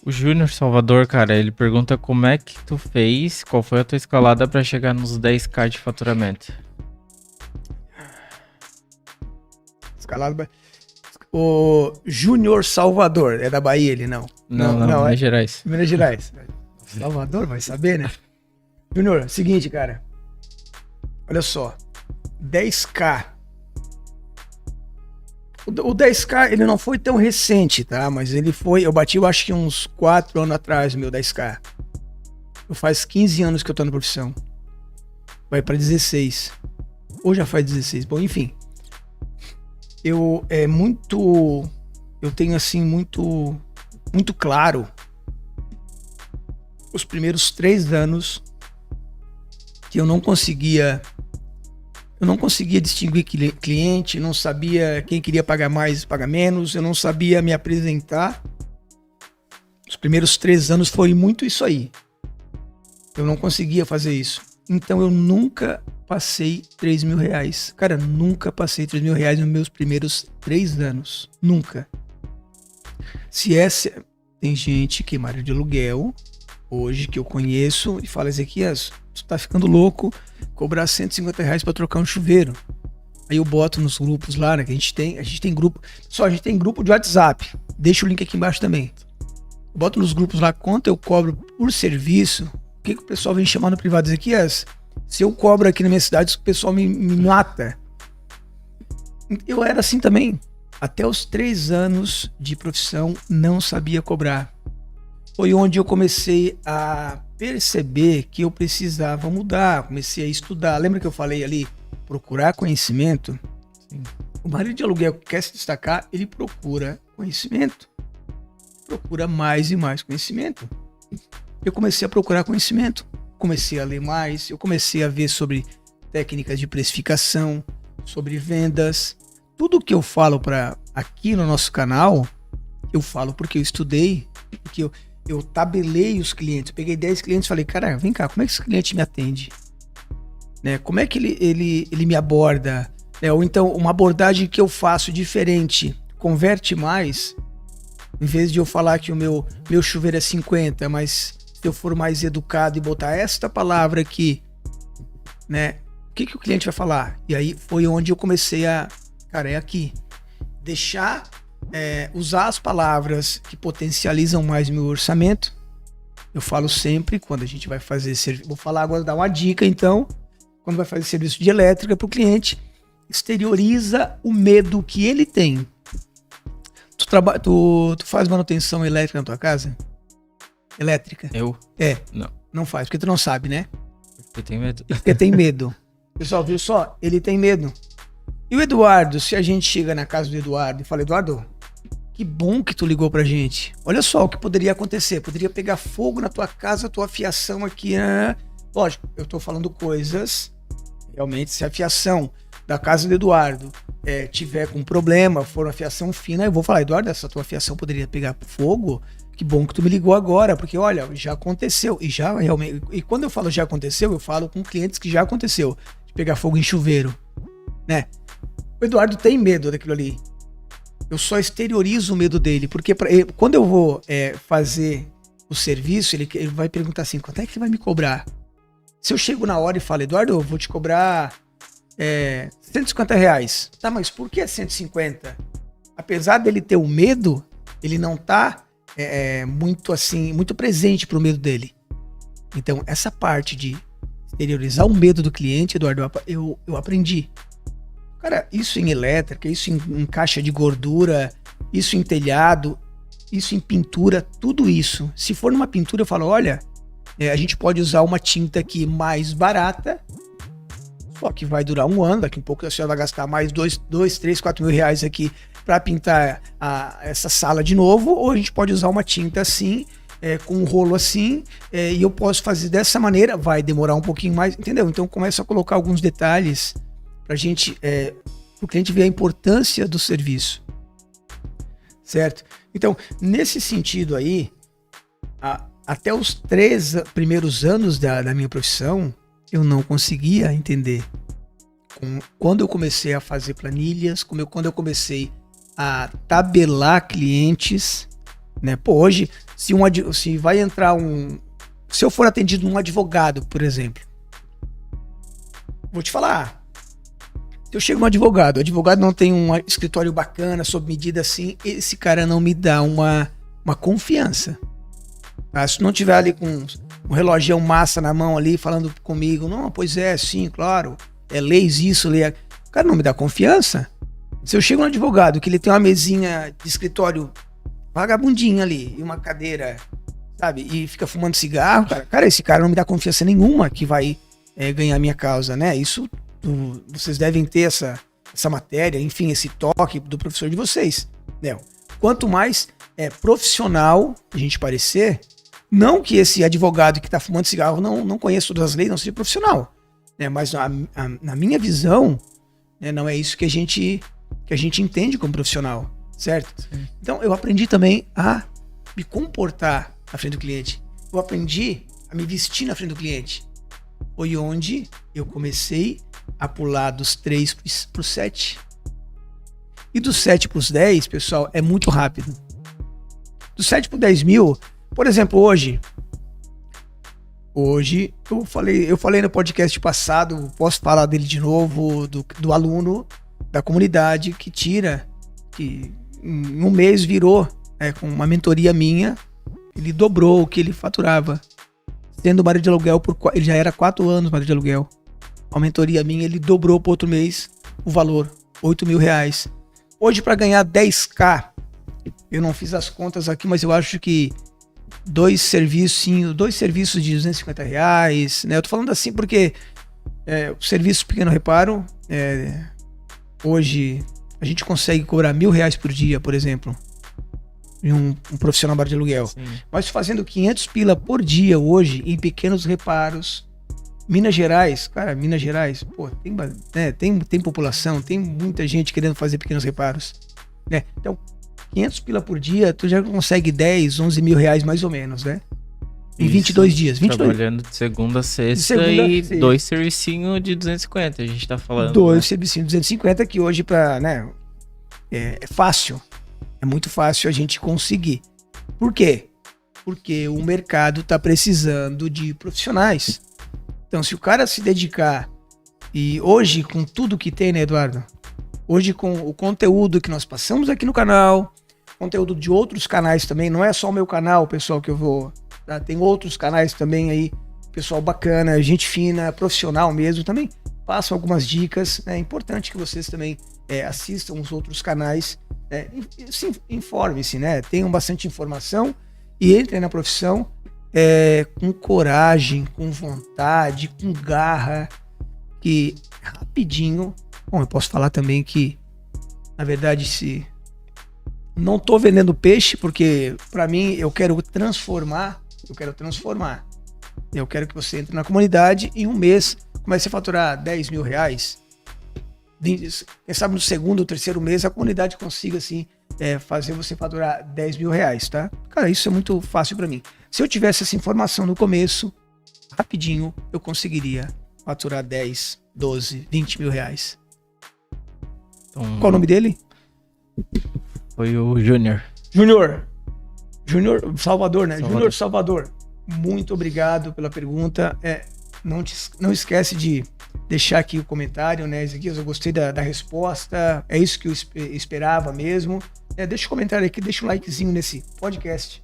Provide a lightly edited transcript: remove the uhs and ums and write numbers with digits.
O Júnior Salvador, cara, ele pergunta como é que tu fez, qual foi a tua escalada pra chegar nos 10k de faturamento? Escalado. O Júnior Salvador, é da Bahia ele, não? Não, é Minas Gerais. Minas Gerais. Salvador, vai saber, né? Júnior, seguinte, cara. Olha só. 10k. O 10k, ele não foi tão recente, tá? Mas ele foi... Eu bati, eu acho que uns 4 anos atrás, meu 10k. Faz 15 anos que eu tô na profissão. Vai pra 16. Ou já faz 16. Bom, enfim. Eu tenho, assim, muito claro os primeiros 3 anos que eu não conseguia distinguir cliente, não sabia quem queria pagar mais, pagar menos, eu não sabia me apresentar. Os primeiros 3 anos foi muito isso aí. Eu não conseguia fazer isso. Então eu nunca passei 3 mil reais. Cara, nunca passei 3 mil reais nos meus primeiros 3 anos. Nunca. Tem gente que é marido de aluguel, hoje que eu conheço, e fala, Ezequias, tu tá ficando louco, cobrar 150 reais pra trocar um chuveiro. Aí eu boto nos grupos lá, né, que a gente tem grupo, a gente tem grupo de WhatsApp, deixa o link aqui embaixo também. Eu boto nos grupos lá quanto eu cobro por serviço, o que o pessoal vem chamar no privado, Ezequias, se eu cobro aqui na minha cidade, o pessoal me mata. Eu era assim também. Até os 3 anos de profissão, não sabia cobrar. Foi onde eu comecei a perceber que eu precisava mudar. Comecei a estudar. Lembra que eu falei ali? Procurar conhecimento? Sim. O marido de aluguel que quer se destacar, ele procura conhecimento. Procura mais e mais conhecimento. Eu comecei a procurar conhecimento. Comecei a ler mais. Eu comecei a ver sobre técnicas de precificação, sobre vendas. Tudo que eu falo aqui no nosso canal, eu falo porque eu estudei, porque eu tabelei os clientes. Eu peguei 10 clientes e falei, cara, vem cá, como é que esse cliente me atende? Né? Como é que ele me aborda? Ou então, uma abordagem que eu faço diferente, converte mais, em vez de eu falar que o meu chuveiro é 50, mas se eu for mais educado e botar esta palavra aqui, né? O que o cliente vai falar? E aí foi onde eu comecei cara, é aqui. Usar as palavras que potencializam mais meu orçamento. Eu falo sempre, quando a gente vai fazer serviço, vou falar agora, dar uma dica então, quando vai fazer serviço de elétrica para o cliente, exterioriza o medo que ele tem. Tu faz manutenção elétrica na tua casa? Elétrica? Eu? Não faz, porque tu não sabe, né? Porque tem medo. Porque tem medo. Pessoal, viu só? Ele tem medo. E o Eduardo, se a gente chega na casa do Eduardo e fala, Eduardo, que bom que tu ligou pra gente. Olha só o que poderia acontecer. Poderia pegar fogo na tua casa, tua fiação aqui. Lógico, eu tô falando coisas, realmente, se a fiação da casa do Eduardo tiver com problema, for uma fiação fina, eu vou falar, Eduardo, essa tua fiação poderia pegar fogo? Que bom que tu me ligou agora, porque olha, já aconteceu. E já realmente. E quando eu falo já aconteceu, eu falo com clientes que já aconteceu. De pegar fogo em chuveiro, né? O Eduardo tem medo daquilo ali. Eu só exteriorizo o medo dele, porque quando eu vou fazer o serviço, ele vai perguntar assim, quanto é que você vai me cobrar? Se eu chego na hora e falo, Eduardo, eu vou te cobrar 150 reais. Tá, mas por que 150? Apesar dele ter o medo, ele não tá muito presente pro medo dele. Então, essa parte de exteriorizar o medo do cliente, Eduardo, eu aprendi. Cara, isso em elétrica, isso em caixa de gordura, isso em telhado, isso em pintura, tudo isso. Se for numa pintura, eu falo, olha, a gente pode usar uma tinta aqui mais barata, só que vai durar 1 ano, daqui a pouco a senhora vai gastar mais 2, 3, 4 mil reais aqui para pintar essa sala de novo, ou a gente pode usar uma tinta assim, com um rolo assim, e eu posso fazer dessa maneira, vai demorar um pouquinho mais, entendeu? Então começa a colocar alguns detalhes pra gente, pro cliente ver a importância do serviço, certo? Então, nesse sentido aí, até os 3 primeiros anos da minha profissão, eu não conseguia entender. Quando eu comecei a fazer planilhas, quando eu comecei a tabelar clientes, né? Pô, hoje, se vai entrar se eu for atendido um advogado, por exemplo, vou te falar, se eu chego no advogado, o advogado não tem um escritório bacana, sob medida assim, esse cara não me dá uma confiança. Tá? Se não tiver ali com um relogião massa na mão ali, falando comigo, não, pois é, sim, claro, leis isso, lei... O cara não me dá confiança. Se eu chego no advogado, que ele tem uma mesinha de escritório vagabundinha ali, e uma cadeira, sabe, e fica fumando cigarro, cara, esse cara não me dá confiança nenhuma que vai ganhar minha causa, né? Isso, vocês devem ter essa matéria, enfim, esse toque do professor de vocês, né? Quanto mais profissional a gente parecer, não que esse advogado que tá fumando cigarro não conheça todas as leis, não seja profissional, né? Mas na minha visão, né, não é isso que a gente entende como profissional, certo? Sim. Então eu aprendi também a me comportar na frente do cliente. Eu aprendi a me vestir na frente do cliente. Foi onde eu comecei a pular dos 3 para os 7. E dos 7 para os 10, pessoal, é muito rápido. Dos 7 para os 10 mil, por exemplo, hoje eu falei no podcast passado, posso falar dele de novo, do aluno da comunidade que em um mês virou, com uma mentoria minha, ele dobrou o que ele faturava. Sendo marido de aluguel, ele já era 4 anos marido de aluguel. A mentoria minha, ele dobrou para outro mês o valor, R$8.000. Hoje, para ganhar 10k, eu não fiz as contas aqui, mas eu acho que 2 serviços de R$250, né? Eu tô falando assim porque o serviço pequeno reparo, hoje a gente consegue cobrar R$1.000 por dia, por exemplo, em um profissional de aluguel. Sim. Mas fazendo 500 pila por dia hoje em pequenos reparos, Minas Gerais, pô, tem população, tem muita gente querendo fazer pequenos reparos, né? Então, 500 pila por dia, tu já consegue 10, 11 mil reais mais ou menos, né? Em 22 dias. Trabalhando de segunda a sexta e 2 servicinhos de 250, a gente tá falando. 2 servicinhos de 250 que hoje é fácil. É muito fácil a gente conseguir. Por quê? Porque o mercado tá precisando de profissionais. Então, se o cara se dedicar, e hoje com tudo que tem, né, Eduardo? Hoje com o conteúdo que nós passamos aqui no canal, conteúdo de outros canais também, não é só o meu canal, pessoal, que eu vou... Tá? Tem outros canais também aí, pessoal bacana, gente fina, profissional mesmo, também passam algumas dicas. É importante que vocês também assistam os outros canais, informem-se, né? Tenham bastante informação e entrem na profissão com coragem, com vontade, com garra, que rapidinho... Bom, eu posso falar também que, na verdade, se não tô vendendo peixe, porque para mim eu quero transformar. Eu quero que você entre na comunidade e em um mês comece a faturar R$10.000. Quem sabe no segundo ou terceiro mês a comunidade consiga assim fazer você faturar R$10.000, tá? Cara, isso é muito fácil para mim. Se eu tivesse essa informação no começo, rapidinho eu conseguiria faturar 10, 12, 20 mil reais. Então, qual o nome dele? Foi o Júnior Salvador, né? Júnior Salvador. Muito obrigado pela pergunta. Não esquece de deixar aqui o comentário, né, Ezequiel? Eu gostei da resposta. É isso que eu esperava mesmo. Deixa o comentário aqui, deixa um likezinho nesse podcast.